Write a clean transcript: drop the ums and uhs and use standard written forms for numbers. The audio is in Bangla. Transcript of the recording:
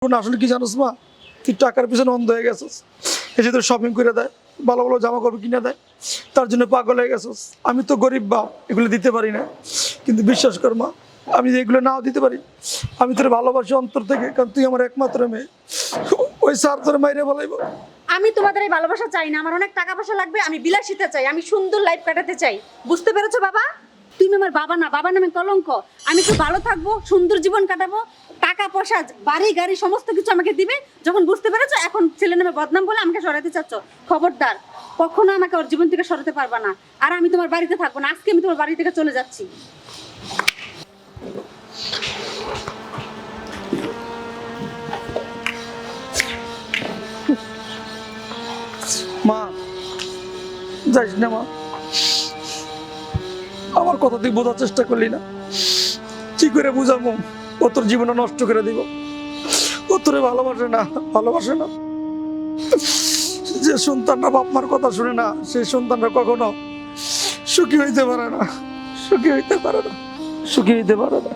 আসলে কি জানোস মা, তুই টাকার পিছনে অন্ধ হয়ে গেছিস। এই যে তোর শপিং করে দেয়, ভালো ভালো জামা কাপড় কিনে দেয়, তার জন্য পাগল হয়ে গেছিস। আমি তো গরিব বাপ, এগুলো দিতে পারি না। কিন্তু বিশ্বাস কর মা, আমি যে এগুলো নাও দিতে পারি, আমি তোর ভালোবাসি অন্তর থেকে, কারণ তুই আমার একমাত্র মেয়ে। ওই স্যার তোর মাইরে বলাইব। আমি তোমাদের এই ভালোবাসা চাই না। আমার অনেক টাকা পয়সা লাগবে, আমি বিলাসিতা চাই, আমি সুন্দর লাইফ কাটাতে চাই। বুঝতে পেরেছো বাবা? তুমি আমার বাবা না, বাবা নামে কলঙ্ক। আমি খুব ভালো থাকবো, সুন্দর জীবন কাটাবো, টাকা পয়সা বাড়ি গাড়ি সমস্ত কিছু আমাকে দিবে। যখন বুঝতে পেরেছো এখন ছেলে নামে বদনাম বলে আমাকে সরাতে চাচ্ছ, খবরদার কখনো আমাকে ওর জীবন থেকে সরাতে পারবা না। আর আমি তোমার বাড়িতে থাকবো না, আজকে আমি তোমার বাড়ি থেকে চলে যাচ্ছি। মা যাইস না মা, আমার কথা তুই বোঝার চেষ্টা করলি না। কি করে বুঝাবো? ও তোর জীবনে নষ্ট করে দিব। ও তোরে ভালোবাসে না, ভালোবাসে না। যে সন্তানরা বাপ মার কথা শুনে না, সেই সন্তানরা কখনো সুখী হইতে পারে না, সুখী হইতে পারে না, সুখী হইতে পারে না।